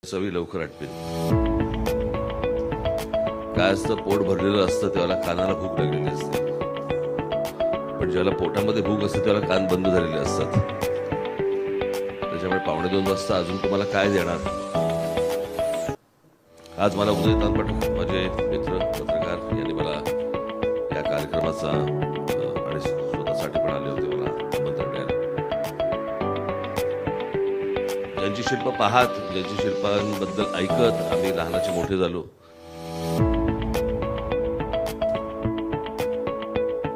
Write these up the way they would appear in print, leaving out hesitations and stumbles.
सवी लवकर आटवेल. काय असतं, पोट भरलेलं असतं तेव्हा कानाला भूक लागलेली असते, पण ज्याला पोटामध्ये भूक असते त्याला कान बंद झालेले असतात. त्याच्यामुळे 1:45 वाजता अजून तुम्हाला काय देणार. आज मला उदय तानपट माझे मित्र पत्रकार यांनी मला या कार्यक्रमाचा आणि स्वतःसाठी पण आले होते मला आमंत्रण द्यायला. ज्यांची शिल्प पाहत, ज्यांची शिल्पांबद्दल ऐकत आम्ही लहानाचे मोठे झालो.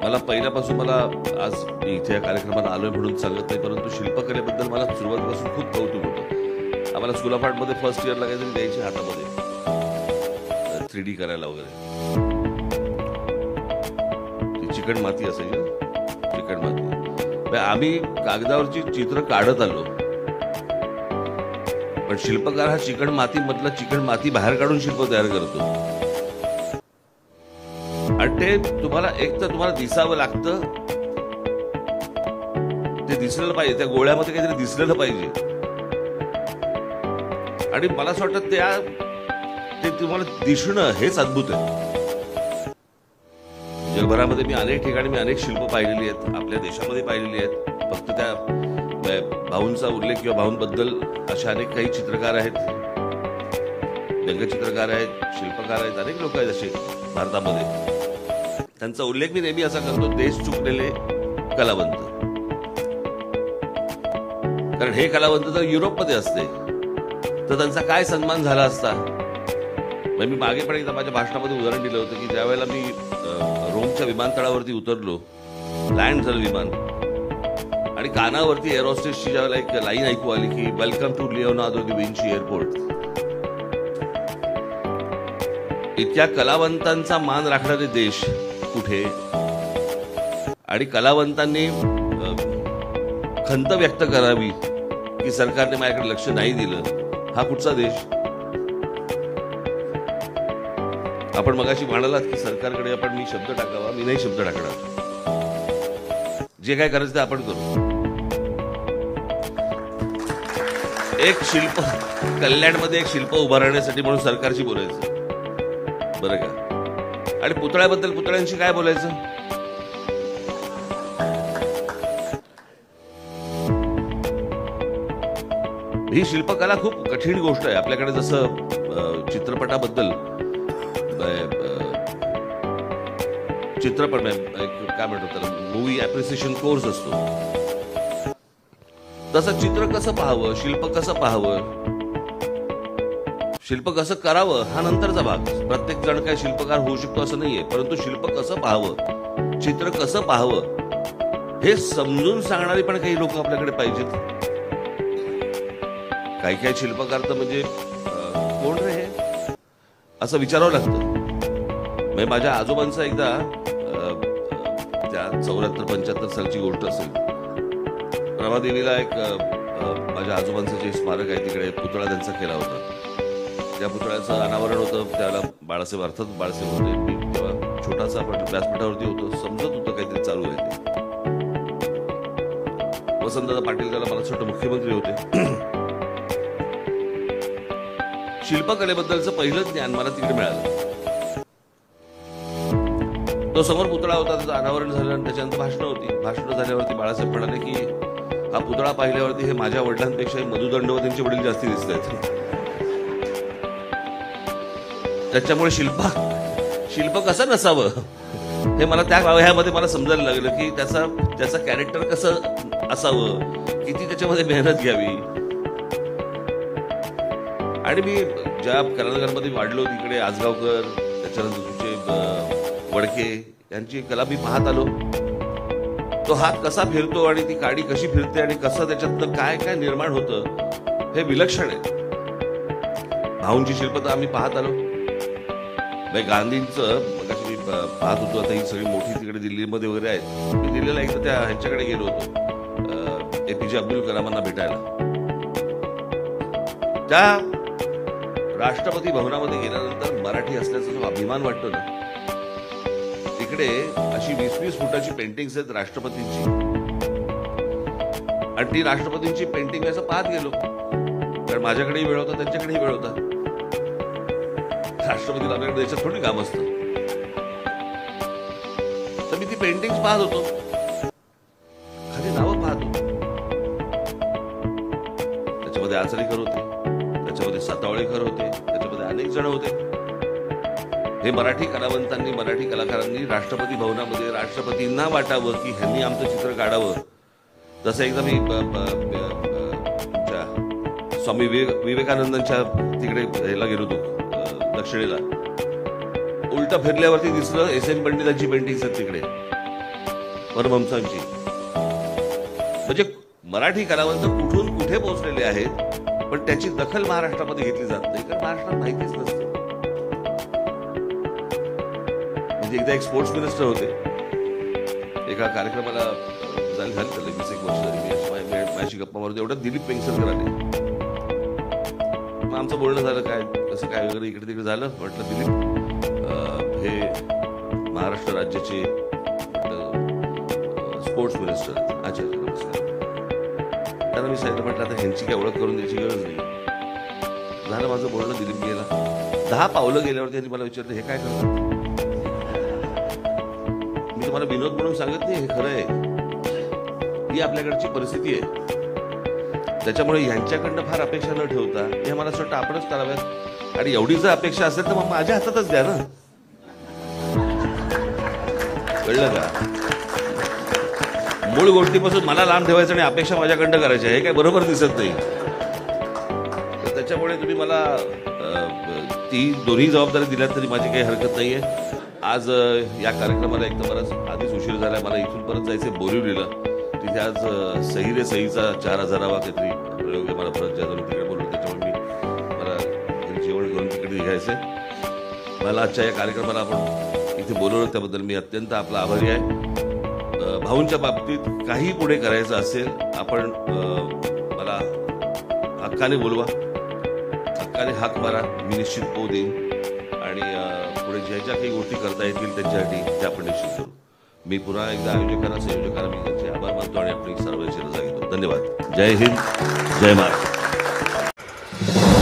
मला पहिल्यापासून आज मी इथे या कार्यक्रमाला आलोय म्हणून सांगत नाही, परंतु शिल्पकलेबद्दल मला सुरुवातीपासून खूप कौतुक होतं. आम्हाला स्कूल ऑफ आर्टमध्ये फर्स्ट इयरला काहीतरी द्यायचे हातामध्ये 3D करायला वगैरे. ती चिकण माती असायची, चिकण माती. आम्ही कागदावरची चित्र काढत आलो, पण शिल्पकार हा चिकण माती मधला चिकण माती बाहेर काढून शिल्प तयार करतो. आणि ते तुम्हाला एक तर तुम्हाला दिसावं लागतं, ते दिसलेलं पाहिजे, त्या गोळ्यामध्ये काहीतरी दिसलेलं पाहिजे. आणि मला असं वाटतं ते तुम्हाला दिसणं हेच अद्भुत आहे. जगभरामध्ये मी अनेक शिल्प पाहिलेली आहेत, आपल्या देशामध्ये पाहिलेली आहेत. फक्त त्या भाऊंचा उल्लेख किंवा भाऊंबद्दल अशा अनेक काही चित्रकार आहेत, व्यंगचित्रकार आहेत, शिल्पकार आहेत, अनेक लोक आहेत असे भारतामध्ये. त्यांचा उल्लेख मी नेहमी असा करतो, देश चुकलेले कलावंत. कारण हे कलावंत जर युरोपमध्ये असते तर त्यांचा काय सन्मान झाला असता. मी मागे पण एकदा माझ्या भाषणामध्ये उदाहरण दिलं होतं की ज्या वेळेला मी रोमच्या विमानतळावरती उतरलो, लँड झालं विमान, आणि कानावरती एअरोस्टेसची ज्या वेळेला एक लाईन ऐकू आली की welcome to Leonardo da Vinci airport. इतक्या कलावंतांचा मान राखणारे देश कुठे, आणि कलावंतांनी खंत व्यक्त करावी की सरकारने माझ्याकडे लक्ष नाही दिलं, हा कुठचा देश. आपण मगाशी म्हणालात की सरकारकडे मी शब्द टाकावा, मी नाही शब्द टाकणार. जे काय करायचं ते आपण करू. एक शिल्प कल्याणमध्ये एक शिल्प उभारण्यासाठी म्हणून सरकारशी बोलायचं, बरं का. आणि पुतळ्याबद्दल पुतळ्यांशी काय बोलायचं. ही शिल्पकला खूप कठीण गोष्ट आहे. आपल्याकडे जसं चित्रपटाबद्दल चित्रपट काय म्हणतो त्याला, मूवी ऍप्रिसिएशन कोर्स असतो, तसं चित्र कसं पाहावं, शिल्प कसं पाहावं, शिल्प कसं करावं हा नंतरचा भाग. प्रत्येक जण काय शिल्पकार होऊ शकतो असं नाहीये, परंतु शिल्प कसं पाहावं, चित्र कसं पाहावं हे समजून सांगणारी पण काही लोक आपल्याकडे पाहिजेत. काही शिल्पकार तर म्हणजे कोण रे हे असं विचारावं लागतं. माझ्या आजोबांचा एकदा त्या 74-75 सालची गोष्ट असेल, रमादेवीला एक माझ्या आजोबांचं जे स्मारक आहे तिकडे पुतळा त्यांचा केला होता. त्या पुतळ्याचं अनावरण होतं, त्याला बाळासाहेब होते. मी तेव्हा छोटासा आपण व्यासपीठावरती होतो, समजत होतं काहीतरी चालू आहे ते. वसंतदादा पाटील त्याला मला छोटे मुख्यमंत्री होते. शिल्पकलेबद्दलचं पहिलं ज्ञान मला तिकडे मिळालं. तो समोर पुतळा होता, त्याचं अनावरण झालं आणि त्याच्यानंतर भाषण झाल्यावरती बाळासाहेब म्हणाले की हा पुतळा पाहिल्यावरती हे माझ्या वडिलांपेक्षा मधु दंडवतींचे वडील जास्ती दिसत आहेत. त्याच्यामुळे शिल्प कसं नसावं हे मला त्या वयामध्ये मला समजायला लागलं की त्याचं कॅरेक्टर कसं असावं, किती त्याच्यामध्ये मेहनत घ्यावी. आणि मी ज्या कलानगरमध्ये वाढलो तिकडे आजगावकर, त्याच्यानंतर तुमचे वडके यांची कला मी पाहत आलो. तो हात कसा फिरतो आणि ती काडी कशी फिरते आणि कसं त्याच्यातनं काय काय निर्माण होतं हे विलक्षण आहे. भाऊंची शिल्प तर आम्ही पाहत आलो. गांधींचं मगाशी मी पाहत होतो, आता ही सगळी मोठी तिकडे दिल्लीमध्ये वगैरे आहेत. मी दिल्लीला एकदा त्या ह्यांच्याकडे गेलो होतो, APJ अब्दुल कलामांना भेटायला. त्या राष्ट्रपती भवनामध्ये गेल्यानंतर मराठी असल्याचा जो अभिमान वाटतो ना, तिकडे अशी 20-20 फुटाची पेंटिंग्स आहेत राष्ट्रपतींची, आणि ती राष्ट्रपतींची पेंटिंग असं पाहत गेलो. कारण माझ्याकडेही वेळ होता, त्यांच्याकडेही वेळ होता. राष्ट्रपतीला आपल्याकडे देशात थोडी काम असतं. तर मी ती पेंटिंग पाहत होतो, खाली नावं पाहत होतो. त्याच्यामध्ये आचरेकर होते, त्याच्यामध्ये सातावळेकर होते, त्याच्यामध्ये अनेक जण होते. हे मराठी कलावंतांनी, मराठी कलाकारांनी राष्ट्रपती भवनामध्ये राष्ट्रपतींना वाटावं की ह्यांनी आमचं चित्र काढावं. जसं एकदा मी स्वामी विवेकानंदांच्या तिकडे ह्याला गेलो होतो, दक्षिणेला. उलट फिरल्यावरती दिसलं एस.एन. पंडितांची पेंटिंग्स आहेत तिकडे, परमहंसांची. म्हणजे मराठी कलावंत कुठून कुठे पोहोचलेले आहेत, पण त्याची दखल महाराष्ट्रामध्ये घेतली जात नाही, कारण महाराष्ट्रात माहितीच नसते. म्हणजे एकदा एक स्पोर्ट्स मिनिस्टर होते, एका कार्यक्रमाला झाली लगेच 1 वर्ष झाली. माझी गप्पा मारतो एवढ्यात दिलीप वेंगसरकर आले. मग आमचं बोलणं झालं, काय कसं काय वगैरे इकडे तिकडे झालं. म्हटलं दिलीप हे महाराष्ट्र राज्याचे स्पोर्ट्स मिनिस्टर आहेत. अच्छा नमस्कार. त्यांना मी सांगितलं, म्हटलं आता ह्यांची काय ओळख करून द्यायची गरज नाही. झालं माझं बोलणं, दिलीप गेला. 10 पावलं गेल्यावरती त्यांनी मला विचारलं, हे काय करतात? मी तुम्हाला विनोद म्हणून सांगत नाही, हे खरं आहे. ही आपल्याकडची परिस्थिती आहे. त्याच्यामुळे ह्यांच्याकडनं फार अपेक्षा न ठेवता हे मला असं वाटतं आपणच कराव्यात. आणि एवढी जर अपेक्षा असेल तर मग माझ्या हातातच द्या ना. कळलं का? मूळ गोष्टीपासून मला लांब ठेवायचं आणि अपेक्षा माझ्याकडनं करायच्या, हे काय बरोबर दिसत नाही. तर त्याच्यामुळे तुम्ही मला ती दोन्ही जबाबदारी दिल्यात तरी माझी काही हरकत नाहीये. आज या कार्यक्रमाला एक तर बराच आधीच उशीर झाला. मला इथून परत जायचं बोरिवलीला. तिथे आज सही रे सहीचा 4000वा काहीतरी प्रयोग आहे. मला परत जायचं तिकडे बोलवलं, त्याच्यामुळे मला जेवण करून तिकडे निघायचंय. मला आजच्या या कार्यक्रमाला आपण इथे बोलवलं त्याबद्दल मी अत्यंत आपला आभारी आहे. भाऊंच्या बाबतीत काही पुढे करायचं असेल, आपण मला हक्काने बोलवा, हक्काने हाक मारा, मी निश्चित पो देईन. आणि पुढे ज्या ज्या काही गोष्टी करता येतील त्यांच्यासाठी त्या आपण निश्चित करू. मी पुन्हा एकदा आयोजकांना, संयोजकांना मी त्यांचे आभार मानतो आणि आपली सर्वांची रजा घेतो. धन्यवाद. जय हिंद, जय महाराष्ट्र.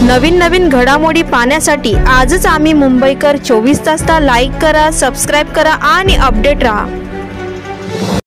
नवीन नवीन घडामोडी पाहण्यासाठी आजच आम्ही मुंबईकर 24 तासला लाईक करा, सबस्क्राईब करा आणि अपडेट रहा.